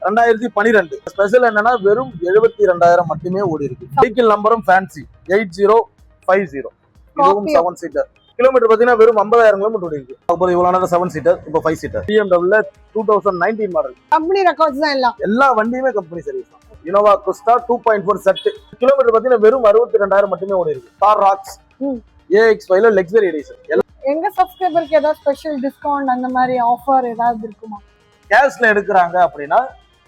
2012 special என்னன்னா வெறும் 72,000 மட்டுமே ஓடி இருக்கு. வெஹிக்கிள் நம்பரும் ஃபேன்சி 8050. இதுவும் 7 சீட்டர். கிலோமீட்டர் பாத்தீங்கன்னா வெறும் 50,000 கிலோமீட்டர் ஓடி இருக்கு. அப்புறம் இவ்வளவு நேரம் 7 சீட்டர், இப்போ 5 seater. BMW 2019 model. Company records தான் எல்லாம். எல்லா வண்டியுமே கம்பெனி சர்வீஸ் தான். Innova Crysta 2.4 set. கிலோமீட்டர் பாத்தீங்கன்னா வெறும் 62,000 மட்டுமே ஓடி இருக்கு. Car rocks AX5 luxury edition. எங்க சப்ஸ்கிரைபருக்கு ஏதாவது ஸ்பெஷல் டிஸ்கவுண்ட் அந்த மாதிரி ஆஃபர் ஏதாவது இருக்குமா? கேஷ்ல எடுக்கிறாங்க அப்படின்னா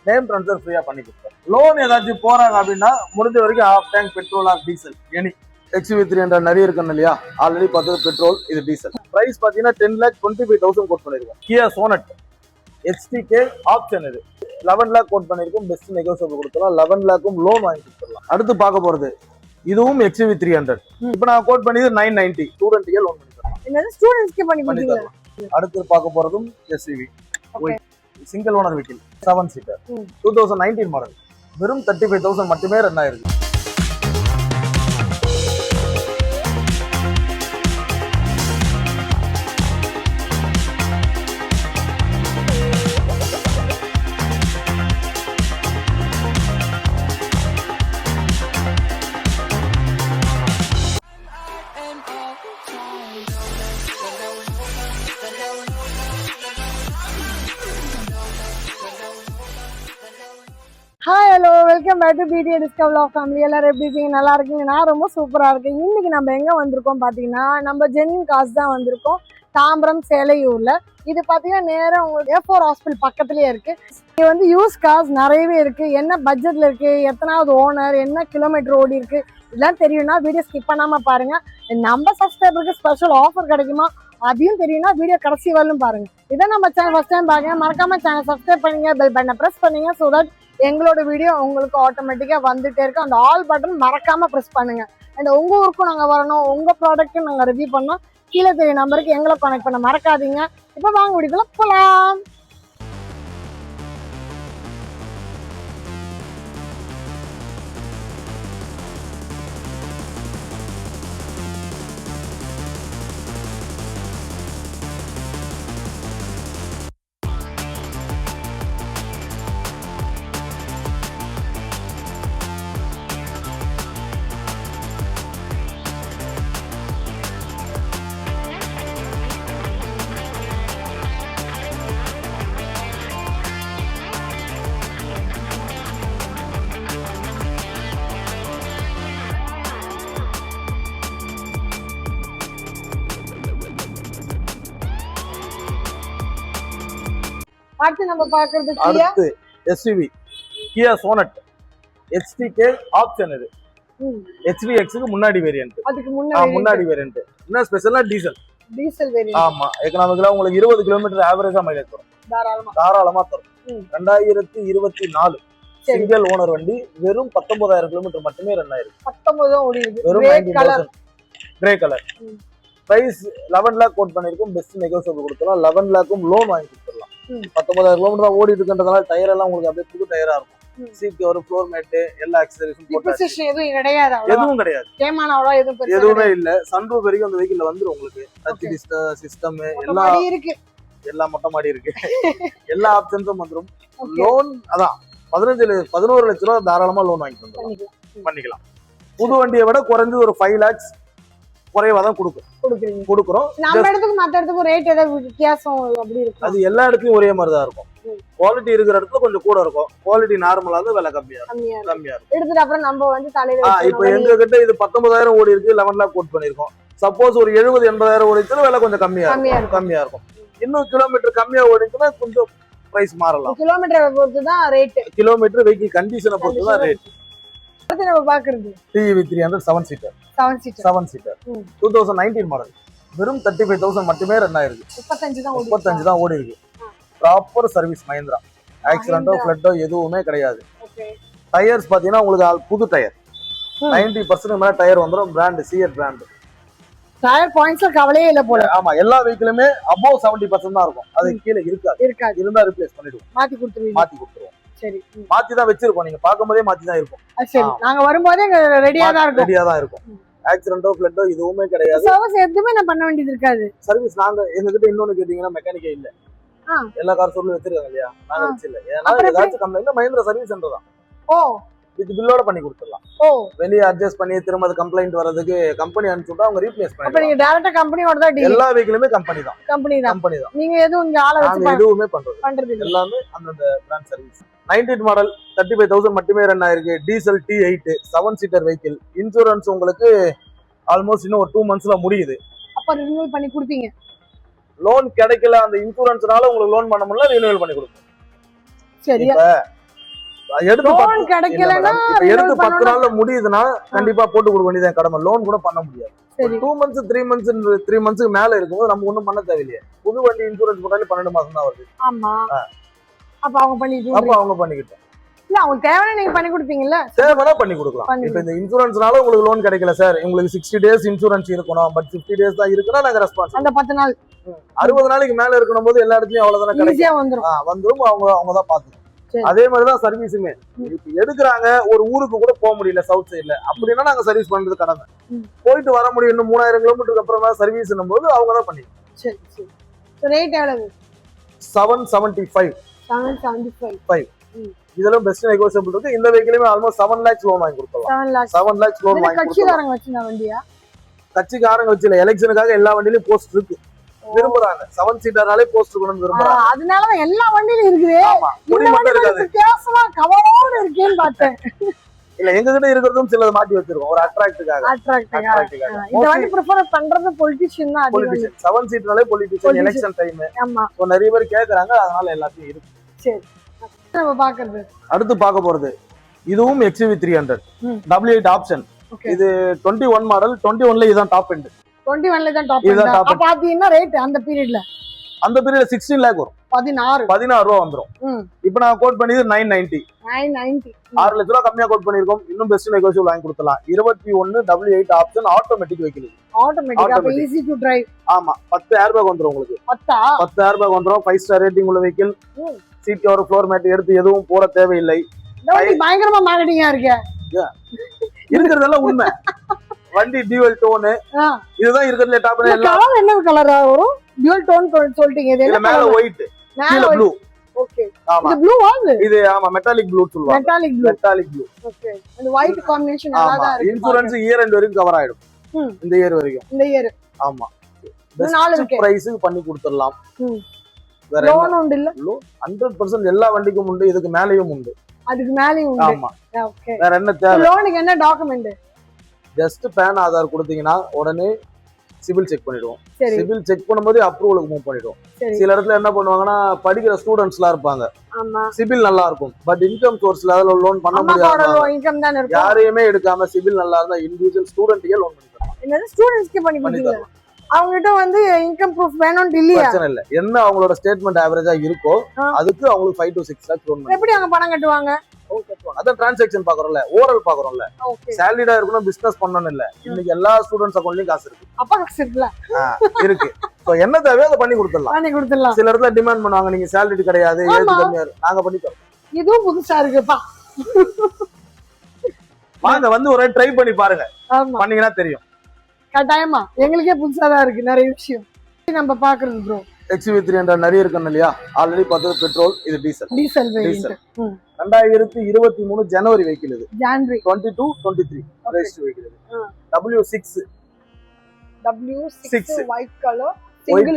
நேம் ட்ரான்ஸ்ஃபர் ஃப்ரீயா பண்ணி கொடுப்போம். லோன் ஏதாச்சும் போறாங்க அப்படின்னா முடிஞ்ச வரைக்கும் half tank petrol R diesel any XUV300 நிறைய இருக்கணும் இல்லையா? ஆல்ரெடி பார்த்தது பெட்ரோல், இது டீசல். பிரைஸ் பாத்தீங்கன்னா 10,25,000 கோட் பண்ணிருக்கோம். கியா சோனட் HTK ஆப்ஷன் இது 11 lakh கோட் பண்ணிருக்கோம். பெஸ்ட் நெகோசியபிள் கொடுக்கலாம். 11 lakhம் லோன் வாங்கி கொடுத்துடலாம். அடுத்து பார்க்க போறது இதுவும் XUV300. இப்போ நான் கோட் பண்ணது 990. ஸ்டூடெண்ட்க்கே லோன் பண்ணி தரலாம். என்னது ஸ்டூடண்ட்ஸ்க்கு பண்ணி கொடுத்தீங்களா? அடுத்து பார்க்க போறதும் SUV single owner vehicle 7 seater 2019 model. வெறும் 35,000 மட்டுமே ரன் ஆயிருக்கு. Hi hello welcome back to BTA discover of family. எல்லாரும் எப்படி இருக்கீங்க? நல்லா இருக்கீங்க? நான் ரொம்ப சூப்பரா இருக்கேன். இன்னைக்கு நம்ம எங்க வந்திருக்கோம் பாத்தீங்கன்னா, நம்ம ஜென்னின் காசு தான் வந்திருக்கோம். தாம்பரம் சேலையூர்ல. இது பாத்தீங்கன்னா நேரம் உங்களுக்கு A4 ஹாஸ்பிட்டல் பக்கத்துலயே இருக்கு. இது வந்து யூஸ் கார்ஸ் நிறையவே இருக்கு. என்ன பட்ஜெட்ல இருக்கு, எத்தனாவது ஓனர், என்ன கிலோமீட்டர் ஓடி இருக்கு, இதெல்லாம் தெரியும்னா வீடியோ ஸ்கிப் பண்ணாம பாருங்க. நம்ம சப்ஸ்கிரைபருக்கு ஸ்பெஷல் ஆஃபர் கிடைக்குமா அதையும் தெரியும்னா வீடியோ கடைசி வரலும் பாருங்க. இதான் நம்ம சேனல் ஃபர்ஸ்ட் டைம் பாருங்க, மறக்காம சேனல் சப்ஸ்கிரைப் பண்ணுங்க, பெல் பட்டனை பிரஸ் பண்ணுங்க. ஸோ தட் எங்களோட வீடியோ உங்களுக்கு ஆட்டோமேட்டிக்கா வந்துட்டே இருக்கு. அந்த ஆல் பட்டன் மறக்காம பிரஸ் பண்ணுங்க. அண்ட் உங்க ஊருக்கும் நாங்க வரணும், உங்க ப்ராடக்ட்டும் நாங்க ரிவ்யூ பண்ணோம். கீழே தெரிய நம்பருக்கு எங்களை கனெக்ட் பண்ண மறக்காதீங்க. இப்போ வாங்க வீடியோக்குள்ள போலாம். அடுத்து நம்ம பாக்குறது அடுத்து SUV கியா சோனட் HTK ஆப்ஷன். இது HVX-க்கு முன்னாடி வேரியன்ட். அதுக்கு முன்னாடி வேரியன்ட். என்ன ஸ்பெஷல்னா டீசல் வேரியன்ட். ஆமா, எக்கனாமிக்கலா உங்களுக்கு 20 கிலோமீட்டர் ஆவரேஜா மைலேஜ் தரும். தாராளமா தரும். 2024 சிங்கிள் ஓனர் வண்டி. வெறும் 19,000 கிலோமீட்டர் மட்டுமே ரன் ஆயிருக்கு. 19 ஓடி இருக்கு. வெறும் 19,000. Grey colour. Price 11 lakh quote பண்ணிருக்கோம். பெஸ்ட் நெகோசியபிள் கொடுக்கலாம். 11 lakhம் லோன் வாங்கி கொடுத்துடலாம். 19,000 கிலோமீட்டர் தான் ஓடி இருக்குன்றதுனால டயர் எல்லாம் உங்களுக்கு அப்படியே புது டயரா இருக்கும். சீட் ஒரு ஃப்ளோர் மேட் எல்லா அக்சசரிஸும் போட்டாச்சு. எதுவும் கிடையாது. எதுவும் கிடையாது. கேமானோட எதுவுமே இல்ல. சன்ரூஃப் வரைக்கும் அந்த வெஹிக்கிள்ல வந்துரும் உங்களுக்கு. டச் சிஸ்டம் எல்லாம் இருக்கு. எல்லா மொட்டை மாடி இருக்கு. எல்லா ஆப்ஷன்ஸும் வந்துரும். லோன் அதான் 11 லட்சம் ரூபாய் தாராளமா லோன் வாங்கி பண்ணிக்கலாம். புது வண்டியை விட குறைஞ்சது ஒரு 5 lakhs குறைவா தான் கொடுக்குறோம். நம்ம இடத்துக்கு மத்த இடத்துக்கு ரேட் ஏதாவது வித்தியாசம் அப்படி இருக்கு? அது எல்லா இடத்துலயும் ஒரே மாதிரி தான் இருக்கும். குவாலிட்டி இருக்கிற இடத்துல கொஞ்சம் கூட இருக்கும். குவாலிட்டி நார்மலா இருந்து விலை கம்மியா இருக்கும். எடுத்துட்டு அப்புறம் நம்ம வந்து தலையில இப்ப எங்க கிட்ட இது 19,000 ஓடி இருக்கு. 11 lakh கோட் பண்ணிருக்கோம். சப்போஸ் ஒரு 70-80,000 ஓடிச்சுன்னா விலை கொஞ்சம் கம்மியா இருக்கும். இன்னும் கிலோமீட்டர் கம்மியா ஓடிச்சுன்னா கொஞ்சம் பிரைஸ் மாறலாம். கிலோமீட்டர் பொறுத்து தான் ரேட். கிலோமீட்டர் வெஹிக்கிள் கண்டிஷனை பொறுத்து தான் ரேட். அடுத்து நம்ம பாக்குறது TEV300 7 சீட்டர் 2019 மாடல். வெறும் 35,000 மட்டுமே ரன் ஆயிருக்கு. 35 தான் ஓடி இருக்கு. Proper service Mahindra. ஆக்சிடென்ட்டோ ஃப்ளட்டோ எதுவுமே கிடையாது. டயர்ஸ் பாத்தீங்கன்னா உங்களுக்கு புது டயர் 90% மேல டயர் வந்துடும். Brand shear brand. டயர் பாயிண்ட்ஸ்ல கவலையே இல்ல போல. ஆமா, எல்லா வெஹிக்கிளுமே above 70% தான் இருக்கும். அது கீழே இருக்காது. இருந்தா ரிப்ளேஸ் பண்ணிடுவோம். மாத்தி கொடுத்துருவோம். சரி, மாத்தி தான் வச்சிருக்கோம். நீங்க பாக்கும்போதே மாத்தி தான் இருக்கும். சரி, நாங்க வரும்போதே ரெடியா தான் இருக்கும். ஆக்சிடென்ட்டோ ஃப்ளட்டோ எதுவுமே கிடையாது. சர்வீஸ் எதுவுமே நான் பண்ண வேண்டியது இருக்காது. சர்வீஸ் நாங்க எங்ககிட்ட இன்னொன்னு கேட்டீங்கன்னா மெக்கானிக்கே இல்ல. எல்லா கார் ஷோரூம்லயும் வச்சிருக்காங்க இல்லையா, நாங்க வச்சில்ல. ஏன்னா அப்புறம் எப்படி? ஏதாச்சும் கம்ப்ளைண்ட் மஹிந்திரா சர்வீஸ் சென்டர் தான், ஓ வித் பில்லோட பண்ணி கொடுத்துடலாம். ஓ வெளியே அட்ஜஸ்ட் பண்ணி திரும்ப அது கம்ப்ளைண்ட் வர்றதுக்கு கம்பெனி அனுப்பிச்சுட்டா அவங்க ரீப்ளேஸ் அப்ப பண்ணி நீங்க டைரக்டா கம்பெனியோட தான் டீல். எல்லா வெஹிக்கிளுமே கம்பெனி தான், கம்பெனி தான், கம்பெனி தான். நீங்க எதுவும் இங்க ஆளை வச்சு நாங்க எதுவுமே பண்றது பண்றது இல்ல. எல்லாமே அந்தந்த பிராண்ட் சர்வீஸ். 98 மாடல் 35,000 மட்டுமே ரன் ஆயிருக்கு. Diesel T8 7 seater vehicle. Insurance உங்களுக்கு ஆல்மோஸ்ட் இன்னும் ஒரு 2 மந்த்ஸ்ல முடியுது. அப்ப ரினியூவல் பண்ணி கொடுப்பீங்க. லோன் கிடைக்கல, அந்த இன்சூரன்ஸ்னால உங்களுக்கு லோன் பண்ண முடியல, ரினியூவல் பண்ணி கொடுப்போம். சரியா? எடுத்து லோன் கிடைக்கலன்னா இப்ப எடுத்து 10 நாள்ல முடியுதுன்னா கண்டிப்பா போட்டு கொடுக்க வேண்டியது கடமை. லோன் கூட பண்ண முடியாது. சரி 2 மந்த்ஸ் 3 மந்த்ஸ்க்கு மேல இருக்கும்போது நம்ம ஒண்ணும் பண்ண தேவையில்லையே. புது வண்டி இன்சூரன்ஸ் போட்டாலே 12 மாசம் தான் வருது. ஆமா, அப்ப அவங்க பண்ணிட்டு அப்ப அவங்க பண்ணிக்கிட்டோம். இல்ல அவங்களுக்கு தேவையான நீங்க பண்ணி கொடுப்பீங்கல்ல, தேவைன்னா பண்ணி கொடுக்கலாம். பண்ணி இப்ப இந்த இன்சூரன்ஸ்னால உங்களுக்கு லோன் கிடைக்கல சார், உங்களுக்கு 60 டேஸ் இன்சூரன்ஸ் இருக்கணும், பட் 50 டேஸ் தான் இருக்குன்னா நாங்க ரெஸ்பான்ஸ். அந்த 10 நாள் 60 நாளைக்கு மேல இருக்கணும் போது எல்லா இடத்துலயும் அவ்வளவுதானே கிடைக்கும். ஈஸியா வந்துரும். வந்துரும், அவங்க தான் பாத்துக்கணும். சரி. அதே மாதிரிதான் சர்வீஸுமே. இப்ப எடுக்கிறாங்க, ஒரு ஊருக்கு கூட போக முடியல சவுத் சைட்ல, அப்படின்னா நாங்க சர்வீஸ் பண்றது கடமை. போயிட்டு வர முடியும், இன்னும் 3000 கிலோமீட்டருக்கு அப்புறமா சர்வீஸ் போது அவங்க தான் பண்ணி. சரி சரி. ரேட் எவ்வளவு? 775. 775. இதெல்லாம் பெஸ்ட் நெகோசியபிள் இருக்கு. இந்த வெஹிக்கிலுமே ஆல்மோஸ்ட் 7 lakhs லோன் வாங்கி கொடுக்கலாம். 7 lakhs. 7 lakhs லோன் வாங்கி கொடுக்கலாம். கட்சிக்காரங்க வச்சிருந்த வண்டியா? கட்சிக்காரங்க வச்சுல எலெக்ஷனுக்காக எல்லா வண்டியிலும் போஸ்ட் இருக்கு, விரும்புறாங்க. 7 சீட்டர்னாலே போஸ்ட் இருக்கணும்னு விரும்புறாங்க. அதனால எல்லா வண்டியிலும் இருக்குது. பொடி மட்டும் இருக்காது. வித்தியாசமா கவரோட இருக்கேன்னு பார்த்தேன். இல்ல எங்க கிட்ட இருக்கிறதும் சிலது மாட்டி வச்சிருக்கோம், ஒரு அட்ராக்டுக்காக. இந்த வண்டி ப்ரிஃபர் பண்றது பொலிட்டிஷியன் தான். பொலிட்டிஷியன் 7 சீட்டர்னாலே பொலிட்டிஷியன், எலெக்ஷன் டைம். ஆமா, சோ நிறைய பேர் கேக்குறாங்க, அதனால எல்லாத்தையும் இருக்கு. சரி, நம்ம பாக்குறது அடுத்து பார்க்க போறது இதுவும் XUV 300 W8 ஆப்ஷன். இது 21 மாடல். 21ல இதுதான் டாப் எண்ட். 21ல தான் டாப் இதுதான் எண்ட். top end. அப்ப பாத்தீங்கன்னா ரேட் அந்த பீரியட்ல அந்த பீரியட்ல 16 lakh வரும். 16 ரூபா வந்துரும். இப்போ நான் கோட் பண்ணியது 990. 6 லட்ச ரூபா கம்மியா கோட் பண்ணிருக்கோம். இன்னும் பெஸ்ட் நெகோசியபிள் வாங்கி கொடுத்தலாம். 21 W8 option automatic vehicle. Automatic, அப்ப ஈஸி டு டிரைவ். ஆமா, 10 ஏர்பேக் வந்துரும் உங்களுக்கு. 10 ஏர்பேக் வந்துரும். 5 ஸ்டார் ரேட்டிங் உள்ள vehicle. Seat cover, floor mat எடுத்து எதுவும் போட தேவையில்லை. இந்த வண்டி பயங்கரமா மார்க்கெட்டிங்கா இருக்கு. இருக்கிறதெல்லாம் உண்மை. வண்டி டியூவல் டோன், இதுதான் இருக்கிறதுல டாப். கலர் என்ன கலரா வரும்? டியூவல் டோன் சொல்லிட்டீங்க. இது என்ன? மேல ஒயிட், கீழ ப்ளூ. ஓகே, ஆமா, இது ப்ளூ வாங்க. இது ஆமா மெட்டாலிக் ப்ளூ சொல்லுவாங்க. Metallic blue. ஓகே, அந்த ஒயிட் காம்பினேஷன் நல்லா தான் இருக்கு. இன்சூரன்ஸ் இயர் எண்ட் வரைக்கும் கவர் ஆயிடும். இந்த இயர் வரைக்கும். இந்த இயர் ஆமா. நாலு இருக்கு. பிரைஸ்க்கு பண்ணி கொடுத்துடலாம். வேற லோன் உண்டு இல்ல? 100% எல்லா வண்டிக்கும் உண்டு, இதுக்கு மேலயும் உண்டு. அதுக்கு மேலயும் உண்டு. ஆமா. ஓகே, வேற என்ன தேவை? லோனுக்கு என்ன டாக்குமெண்ட்? ஜஸ்ட் பேன் ஆதார் கொடுத்தீங்கன்னா உடனே சிவில் செக் பண்ணிடுவோம். சரி, சிவில் செக் பண்ணும்போது அப்ரூவலுக்கு மூவ் பண்ணிடுவோம். சரி. சில இடத்துல என்ன பண்ணுவாங்கன்னா, படிக்கிற ஸ்டூடெண்ட்ஸ்லாம் இருப்பாங்க, ஆமா, சிவில் நல்லா இருக்கும், பட் இன்கம் சோர்ஸ்ல அதுல லோன் பண்ண முடியாது. இன்கம் தான் இருக்கும். யாரையுமே எடுக்காம சிவில் நல்லா இருந்தா இண்டிவிஜுவல் ஸ்டூடெண்ட்க்கே லோன் பண்ணி தரலாம். என்னது ஸ்டூடெண்ட்ஸ்க்கு பண்ணி கொடுத்தீங்க? அவங்க கிட்ட வந்து இன்கம் ப்ரூஃப் வேணும்னு இல்லையா? பிரச்சனை இல்ல. என்ன அவங்களோட ஸ்டேட்மெண்ட் ஆவரேஜா இருக்கோ அதுக்கு அவங்களுக்கு 5 to 6 lakhs லோன் பண்ணி. எப்படி அவங்க பணம் கட்டுவாங்க? அதான் டிரான்சாக்ஷன் பாக்குறோம்ல, ஓரல் பாக்குறோம்ல. ஓகே, சாலரிடா இருக்கணும், பிசினஸ் பண்ணணும் இல்ல. இன்னைக்கு எல்லா ஸ்டூடெண்ட்ஸ் அக்கவுண்ட்லயும் காசு இருக்கு. அப்பா காசு இருக்குல்ல? இருக்கு. சோ என்ன தேவையோ அதை பண்ணி கொடுத்துடலாம். பண்ணி கொடுத்துடலாம். சில இடத்துல டிமாண்ட் பண்ணுவாங்க, நீங்க சேலரி கிடையாது, ஏஜ் கம்மியா இருக்கு, நாங்க பண்ணி தரோம். இதுவும் புதுசா இருக்குப்பா. வாங்க வந்து ஒரு ட்ரை பண்ணி பாருங்க. ஆமா, பண்ணீங்கன்னா தெரியும். கட்டாயமா எங்களுக்கே புதுசா தான் இருக்கு நிறைய விஷயம். நம்ம பாக்குறது ப்ரோ XUV 300 நிறைய இருக்கணும் இல்லையா? ஆல்ரெடி பார்த்தது பெட்ரோல், இது டீசல். Diesel variant. 2023 ஜனவரி வெஹிக்கிள். இது ஜனவரி 22 23 register vehicle. W6 white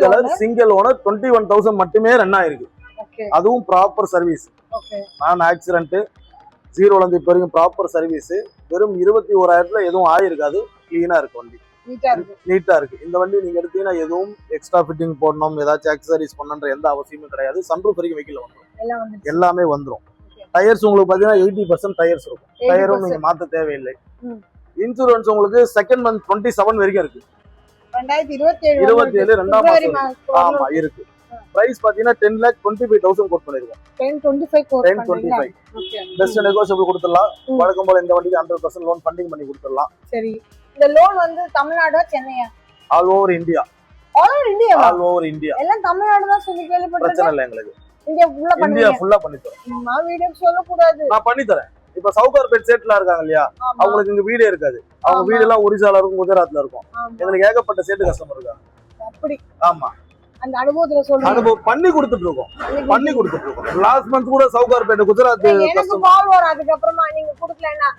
colour, single owner. 21,000 மட்டுமே ரன் ஆயிருக்கு. ஓகே, அதுவும் ப்ராப்பர் சர்வீஸ். ஓகே, நான் ஆக்சிடென்ட் ஜீரோல இருந்து இப்போ வரைக்கும் ப்ராப்பர் சர்வீஸ். வெறும் 21,000ல எதுவும் ஆயிருக்காது. கிளீனா இருக்கு வண்டி, நீட்டா இருக்கு. இந்த வண்டி நீங்க எடுத்தீங்கன்னா எதுவும் எக்ஸ்ட்ரா ஃபிட்டிங் போடணும், ஏதாச்சும் அக்சசரிஸ் பண்ணணுன்ற எந்த அவசியமும் கிடையாது. சன்ரூஃப் வரைக்கும் வெஹிக்கிள் வந்துடும், எல்லாமே வந்துடும். டயர்ஸ் உங்களுக்கு பாத்தீங்கன்னா 80% டயர்ஸ் இருக்கும். டயரும் நீங்க மாத்த தேவையில்லை. இன்சூரன்ஸ் உங்களுக்கு செகண்ட் மந்த் 27 வரைக்கும் இருக்கு. 2027 ரெண்டாம் மாசம் ஆமா இருக்கு. பிரைஸ் பாத்தீங்கன்னா 10,25,000 கோட் பண்ணிருக்கோம். 10,25 பெஸ்ட் நெகோசியபிள் கொடுத்துடலாம். வழக்கம் போல இந்த வண்டிக்கு 100% லோன் ஃபண்டிங் பண்ணி கொடுத்துடலாம். சரி, இந்த லோன் வந்து தமிழ்நாடா சென்னையா? All over India. All over India. எல்லாம் தமிழ்நாடு தான் சொல்லி கேள்விப்பட்டேன். பிரச்சனை இல்ல, எங்களுக்கு இந்தியா ஃபுல்லா பண்ணுவீங்க? இந்தியா ஃபுல்லா பண்ணி தரோம். நான் வீடியோ சொல்ல கூடாது, நான் பண்ணி தரேன். இப்ப சவுகார்பேட் செட்ல இருக்காங்க இல்லையா, அவங்களுக்கு இங்க வீடே இருக்காது. அவங்க வீடு எல்லாம் ஒரிசால இருக்கும், குஜராத்ல இருக்கும். எங்களுக்கு ஏகப்பட்ட செட் கஸ்டமர் இருக்காங்க. அப்படி? ஆமா, அந்த அனுபவத்துல சொல்றீங்க. அனுபவம் பண்ணி கொடுத்துட்டு இருக்கோம். லாஸ்ட் மந்த் கூட சவுகார்பேட்டை குஜராத் எனக்கு கால் வரும் அதுக்கப்புறமா நீங்க கொடுக்கலன்னா.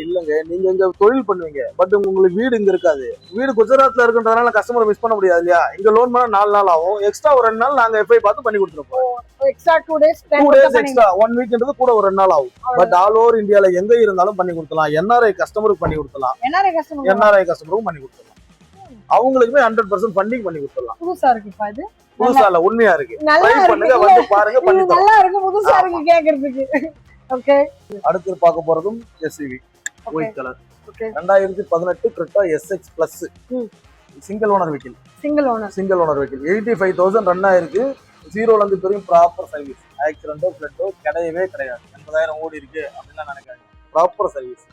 இல்லங்க, நீங்க இங்க தொழில் பண்ணுவீங்க, பட் உங்களுக்கு வீடு இங்க இருக்காது. வீடு குஜராத்ல இருக்குன்றதுனால கஸ்டமர் மிஸ் பண்ண முடியாது இல்லையா? இங்க லோன் பண்ணா 4 நாள் ஆகும், எக்ஸ்ட்ரா ஒரு 2 நாள் நாங்க எஃப்ஐ பார்த்து பண்ணி கொடுத்துருப்போம். எக்ஸ்ட்ரா 2 டேஸ் எக்ஸ்ட்ரா 1 வீக்ன்றது கூட ஒரு 2 நாள் ஆகும். பட் ஆல் ஓவர் இந்தியால எங்க இருந்தாலும் பண்ணி கொடுக்கலாம். என்ஆர்ஐ கஸ்டமருக்கு பண்ணி கொடுக்கலாம், என்ஆர்ஐ கஸ்டமருக்கும் பண்ணி கொடுக்கலாம். அவங்களுக்குமே 100% ஃபண்டிங் பண்ணி கொடுத்துடலாம். புதுசா இருக்கு இப்ப அது. புதுசா இல்ல, உண்மையா இருக்கு. நல்லா ட்ரை பண்ணுங்க, வந்து பாருங்க, பண்ணி தரோம். நல்லா இருக்கு, புதுசா இருக்கு கேக்குறதுக்கு. ஓகே, அடுத்து பார்க்க போறதும் SUV white colour. Okay, 2018 Creta SX plus single owner vehicle. Single owner vehicle 85,000 run ஆயிருக்கு. ஜீரோல இருந்து பெரிய ப்ராப்பர் சர்வீஸ். ஆக்சிடென்ட்டோ ஃபிளட்டோ கிடையவே கிடையாது. 80,000 ஓடி இருக்கு அப்படின்லாம் நினைக்காது. Proper service.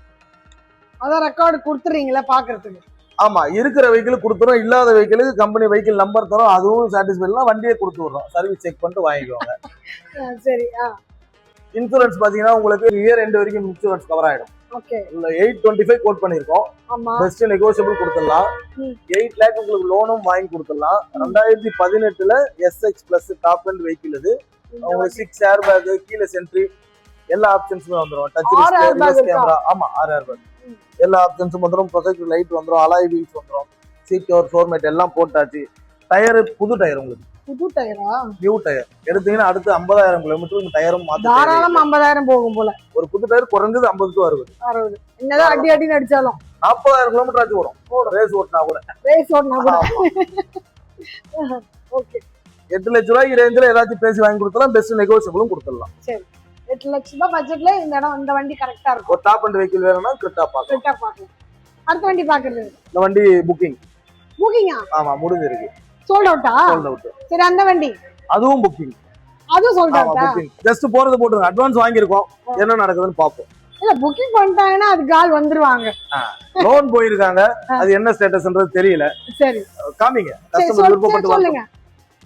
அதான் ரெக்கார்டு கொடுத்துறீங்களா பாக்குறதுக்கு? ஆமா, இருக்கிற வெஹிக்கிள் கொடுத்துறோம், இல்லாத வெஹிக்கிளுக்கு கம்பெனி வெஹிக்கிள் நம்பர் தரோம், அதுவும் சாட்டிஸ்ஃபைட்னா வண்டியை கொடுத்து விடுறோம். சர்வீஸ் செக் பண்ணிட்டு வாங்கிக்குவாங்க. சரி. இன்சூரன்ஸ் பாத்தீங்கன்னா உங்களுக்கு இயர் எண்ட் வரைக்கும் இன்சூரன்ஸ் கவர் ஆயிடும். ஓகே, 825 கோட் பண்ணிருக்கோம். ஆமா, பெஸ்ட் நெகோஷியபிள் கொடுத்துடலாம். 8 லேக் உங்களுக்கு லோனும் வாங்கி கொடுத்துடலாம். 2018ல SX plus top end vehicle இது. உங்களுக்கு 6 ஏர் பேக், கீலெஸ் என்ட்ரி எல்லா ஆப்ஷன்ஸுமே வந்துரும். டச் ரிவர்ஸ் கேமரா, ஆமா 6 ஏர் பேக் எல்லா ஆப்ஷன்ஸும் வந்துரும். ப்ரொஜெக்டர் லைட் வந்துரும், அலாய் வீல்ஸ் வந்துரும், சீட் கவர், ஃப்ளோர் மேட் எல்லாம் போட்டாச்சு. டயர் புது டயர், உங்களுக்கு புது டயரா? நியூ டயர் எடுத்தீங்கன்னா அடுத்து 50,000 கிலோமீட்டர் டயரும் மாத்த தாராளமா 50,000 போகும் போல. ஒரு புது டயர் குறைஞ்சது 50 to 60. என்னதான் அடி அடிச்சாலும் 40,000 கிலோமீட்டர் ஆச்சு வரும். ரேஸ் ஓட்டினா கூட. ஓகே, 8 லட்ச ரூபாய்க்கு ரேஞ்சில் ஏதாச்சும் பேசி வாங்கி கொடுத்தலாம். பெஸ்ட் நெகோஷியபிளும் கொடுத்துடலாம். சரி, 8 லட்சம் ரூபாய் பட்ஜெட்ல இந்த வண்டி கரெக்டா இருக்கும். ஒரு டாப் அண்ட் வெஹிக்கிள் வேணும்னா கிரெட்டா பார்க்கலாம். அடுத்த வண்டி பாக்குறது. இந்த வண்டி புக்கிங்கா? ஆமா, முடிஞ்சிருக்கு. Sold out. சரி, அந்த வண்டி அதுவும் புக்கிங். அதுவும் சோல்ட் அவுட்டா? ஜஸ்ட் போறது போட்டுருங்க. அட்வான்ஸ் வாங்கியிருக்கோம், என்ன நடக்குதுன்னு பாப்போம். இல்ல, புக்கிங் பண்ணிட்டாங்கன்னா அதுக்கு ஆள் வந்துருவாங்க. லோன் போயிருக்காங்க, அது என்ன ஸ்டேட்டஸ்ன்றது தெரியல. சரி, காமிங்க, கஸ்டமர் விருப்பப்பட்டு சொல்லுங்க.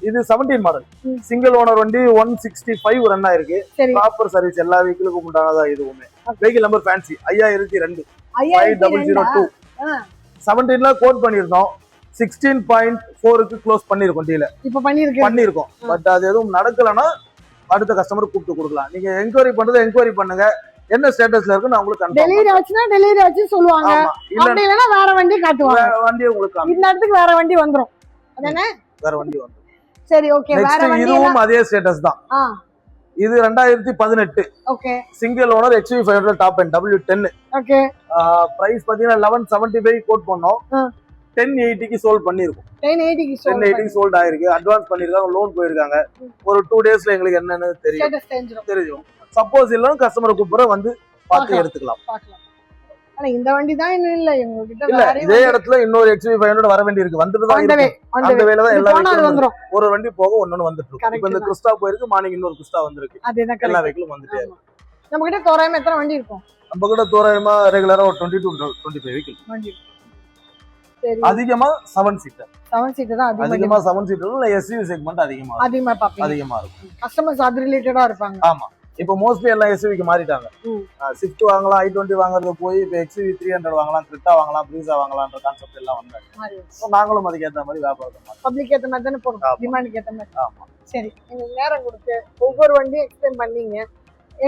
இது 17 மாடல் சிங்கிள் ஓனர் வண்டி. 165 ரன் ஆயிருக்கு. ப்ராப்பர் சர்வீஸ் எல்லா வெஹிக்கிளுக்கும் உண்டானதா. இதுவுமே வெஹிக்கிள் நம்பர் ஃபேன்சி 5002 5002. 17ல கோட் பண்ணிருந்தோம். 16.4க்கு க்ளோஸ் பண்ணிருக்கோம். டீல இப்ப பண்ணிருக்கோம். பட் அது எதுவும் நடக்கலன்னா அடுத்த கஸ்டமர் கூப்பிட்டு கொடுக்கலாம். நீங்க என்கொயரி பண்றது என்கொயரி பண்ணுங்க, என்ன ஸ்டேட்டஸ்ல இருக்கு நான் உங்களுக்கு டெலிவரி ஆச்சுனா டெலிவரி ஆச்சு சொல்லுவாங்க. அப்படி இல்லனா வேற வண்டி காட்டுவாங்க. வண்டி உங்களுக்கு இந்த இடத்துக்கு வேற வண்டி வந்துரும். அதானே? வேற வண்டி வந்துரும். சரி, ஓகே. வேற வண்டி இதுவும் அதே ஸ்டேட்டஸ் தான். இது 2018. Okay, single owner XUV 500 top end W10. Okay, price பாத்தீங்கன்னா 1175 கோட் பண்ணோம். 1080க்கு சோல்ட் பண்ணிருக்கோம். 1080க்கு சோல்ட் ஆயிருக்கு. அட்வான்ஸ் பண்ணிருக்காங்க, லோன் போயிருக்காங்க. ஒரு 2 டேஸ்ல எங்களுக்கு என்னன்னு தெரியும். சப்போஸ் இல்லனா கஸ்டமர் கூப்பிடுற வந்து பார்த்து எடுத்துக்கலாம். ஆனா இந்த வண்டி தான் இன்னும் இல்ல எங்க கிட்ட. வேற இதே இடத்துல இன்னொரு XUV 500 வர வேண்டி இருக்கு. வந்துட்டு தான் இருக்கு. அந்த வேல தான் எல்லா வெஹிக்கிளும் ஒரு வண்டி போக ஒண்ணு வந்துட்டு இருக்கு. இப்போ இந்த கிறிஸ்டா போயிருக்கு, மார்னிங் இன்னொரு கிறிஸ்டா வந்திருக்கு. எல்லா வெஹிக்கிளும் வந்துட்டே இருக்கு. நம்ம கிட்ட தோராயமா எத்தனை வண்டி இருக்கும்? நம்ம கிட்ட தோராயமா ரெகுலரா ஒரு 20 to 25 வெஹிக்கிள் வண்டி. சரி, அதிகமா 7 சீட்டர். 7 சீட்டர் தான் அதிகமா. 7 சீட்டர்ல SUV செக்மெண்ட் அதிகமா இருக்கும். கஸ்டமர்ஸ் அது ரிலேட்டடா இருப்பாங்க. ஆமா, இப்போ மோஸ்ட்லி எல்லாம் எஸ்யூவிக்கு மாறிட்டாங்க. ஸ்விஃப்ட் வாங்கலாம், i20 வாங்குறது போய் இப்போ XUV 300 வாங்கலாம், கிரெட்டா வாங்கலாம், ப்ரீஸா வாங்கலாம்ன்ற கான்செப்ட் எல்லாம் வந்தாங்க. நாங்களும் அதுக்கு ஏற்ற மாதிரி வியாபாரம் பண்ணலாம். பப்ளிக் ஏற்ற மாதிரி தானே போறோம், டிமாண்டுக்கு ஏற்ற மாதிரி. ஆமா, சரி. நீங்க நேரம் கொடுத்து ஒவ்வொரு வண்டியும் எக்ஸ்பிளைன் பண்ணீங்க.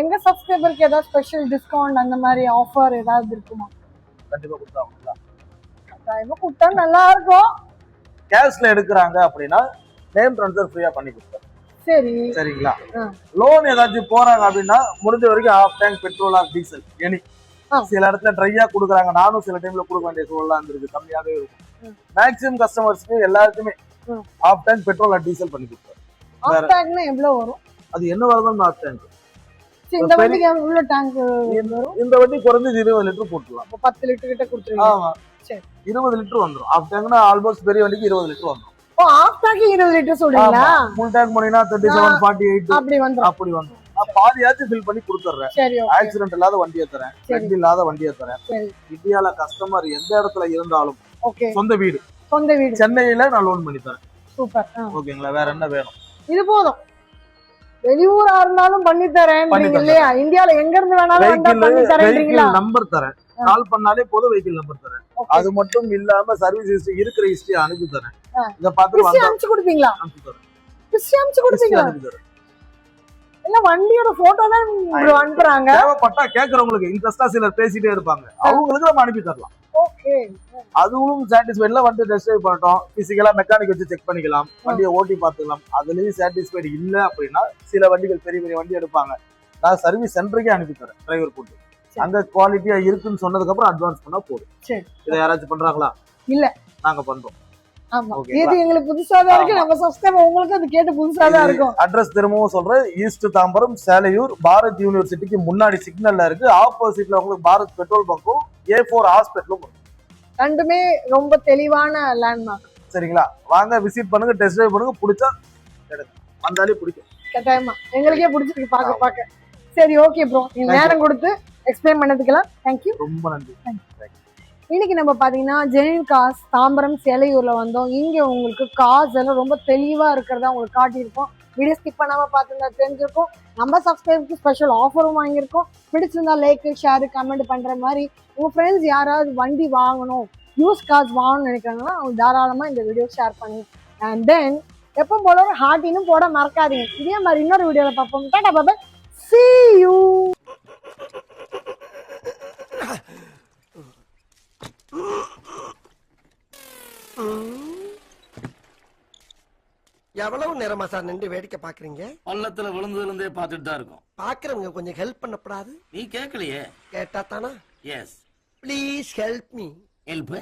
எங்க சப்ஸ்கிரைபருக்கு ஏதாவது ஸ்பெஷல் டிஸ்கவுண்ட் அந்த மாதிரி ஆஃபர் ஏதாவது இருக்குமா? கண்டிப்பா கொடுத்தாங்க. கட்டாயமா கொடுத்தா நல்லா இருக்கும். கேஷ்ல எடுக்கிறாங்க அப்படின்னா நேம் ட்ரான்ஸ்ஃபர் ஃப்ரீயா பண்ணி கொடுத்தோம். சரி, சரிங்களா? லோன் ஏதாச்சும் போறாங்க அப்படின்னா முடிஞ்ச வரைக்கும் half tank petrol R diesel any. சில இடத்துல ட்ரையா கொடுக்குறாங்க, நானும் சில டைம்ல கொடுக்க வேண்டிய சூழலாம் இருந்திருக்கு, கம்மியாவே இருக்கும். மேக்ஸிமம் கஸ்டமர்ஸ்க்கு எல்லாருக்குமே half tank petrol R diesel பண்ணி கொடுத்தோம். ஹாஃப் டேங்க்னா எவ்வளவு வரும்? அது என்ன வரணும் ஹாஃப் டேங்க். இந்த வண்டிக்கு எவ்வளவு டேங்க் வரும்? இந்த வண்டி குறைஞ்சது 20 லிட்டர் போட்டுலாம். 10 லிட்டர் கிட்ட கொடுத்துருவீங்க. ஆமா, சரி, 20 லிட்டர் வந்துரும். ஹாஃப் டேங்க்னா ஆல்மோஸ்ட் பெரிய வண்டிக்கு 20 லிட்டர் வந்துரும். ஓ, ஹாஃப் டேங்க் 20 லிட்டர் சொல்றீங்களா? ஃபுல் டேங்க் பண்ணீனா 37 48 அப்படி வந்துரும். நான் பாதியாச்சும் ஃபில் பண்ணி கொடுத்துறேன். சரி, ஆக்சிடென்ட் இல்லாத வண்டியை தரேன், ரெட் இல்லாத வண்டியை தரேன். இந்தியால கஸ்டமர் எந்த இடத்துல இருந்தாலும் சொந்த வீடு சென்னையில நான் லோன் பண்ணி தரேன். சூப்பர். ஓகேங்களா? வேற என்ன வேணும்? இது போதும். வெளியூரா இருந்தாலும் பண்ணி தரேன் இல்லையா? இந்தியால எங்க இருந்து வேணாலும் பண்ணி தரேன். நம்பர் தரேன், கால் பண்ணாலே பொது வெஹிக்கிள் நம்பர் தரேன். அது மட்டும் இல்லாம சர்வீஸ் ஹிஸ்டரி இருக்கிற ஹிஸ்டரி அனுப்பி தரேன். இத பார்த்து பிசி அனுப்பிச்சு கொடுப்பீங்களா? அனுப்பி தரேன். பிசி அனுப்பிச்சு கொடுப்பீங்களா? இல்ல வண்டியோட போட்டோ தான் bro அனுப்புறாங்க. தேவைப்பட்டா கேக்குறவங்களுக்கு இன்ட்ரெஸ்டா சிலர் பேசிட்டே இருப்பாங்க, அவங்களுக்கு நம்ம அனுப்பி தரலாம். ஓகே. அதுவும் சாட்டிஸ்ஃபைட்ல வந்து டெஸ்ட் டிரைவ் பண்ணட்டும், பிசிக்கலா மெக்கானிக் வச்சு செக் பண்ணிக்கலாம், வண்டியை ஓட்டி பார்த்துக்கலாம். அதுலயும் சாட்டிஸ்ஃபைடு இல்ல அப்படின்னா சில வண்டிகள் பெரிய பெரிய வண்டி எடுப்பாங்க, நான் சர்வீஸ் சென்டருக்கே அனுப்பி தரேன் டிரைவர் போட்டு. அங்க குவாலிட்டியா இருக்குன்னு சொன்னதுக்கு அப்புறம் அட்வான்ஸ் பண்ணா போதும். சரி. இதை யாராச்சும் பண்றாங்களா? இல்ல, நாங்க பண்றோம். ஆமா, இது எங்களுக்கு புதுசா தான் இருக்கு. நம்ம சப்ஸ்கிரைபர் உங்களுக்கு அது கேட்டு புதுசா தான் இருக்கும். அட்ரஸ் திரும்பவும் சொல்றேன், ஈஸ்ட் தாம்பரம் சேலையூர் பாரத் யூனிவர்சிட்டிக்கு முன்னாடி சிக்னல்ல இருக்கு. ஆப்போசிட்ல உங்களுக்கு பாரத் பெட்ரோல் பங்கும் A4 ஹாஸ்பிட்டலும் இருக்கு. ரெண்டுமே ரொம்ப தெளிவான லேண்ட்மார்க். சரிங்களா? வாங்க விசிட் பண்ணுங்க, டெஸ்ட் டிரைவ் பண்ணுங்க, பிடிச்சா எடுங்க. வந்தாலே பிடிக்கும். கட்டாயமா எங்களுக்கே பிடிச்சிருக்கு பாக்க. சரி, ஓகே ப்ரோ, நீங்க நேரம் கொடுத்து எக்ஸ்பிளைன் பண்ணதுக்கெல்லாம் தேங்க்யூ. ரொம்ப நன்றி. இன்னைக்கு நம்ம பாத்தீங்கன்னா ஜெனின் காஸ் தாம்பரம் சேலையூர்ல வந்தோம். இங்க உங்களுக்கு காஸ் எல்லாம் ரொம்ப தெளிவா இருக்கிறதா உங்களுக்கு காட்டியிருக்கோம். வீடியோ ஸ்கிப் பண்ணாம பார்த்துருந்தா தெரிஞ்சிருக்கும். நம்ம சப்ஸ்கிரைபருக்கு ஸ்பெஷல் ஆஃபரும் வாங்கியிருக்கோம். பிடிச்சிருந்தா லைக் ஷேர் கமெண்ட் பண்ற மாதிரி உங்க ஃப்ரெண்ட்ஸ் யாராவது வண்டி வாங்கணும், யூஸ் கார்ஸ் வாங்கணும்னு நினைக்கிறாங்கன்னா அவங்க தாராளமா இந்த வீடியோ ஷேர் பண்ணி அண்ட் தென் எப்போ போல ஒரு ஹார்ட்டினும் போட மறக்காதீங்க. இதே மாதிரி இன்னொரு வீடியோல பார்ப்போம். Tata Baba, see you. எவ்வளவு நேரமா சார் நின்று வேடிக்கை பாக்குறீங்க? பள்ளத்துல விழுந்ததுல இருந்தே பார்த்துட்டு தான் இருக்கும். பாக்குறவங்க கொஞ்சம் ஹெல்ப் பண்ணப்படாது? நீ கேட்கலையே. கேட்டா தானா? Yes, please help me. Help.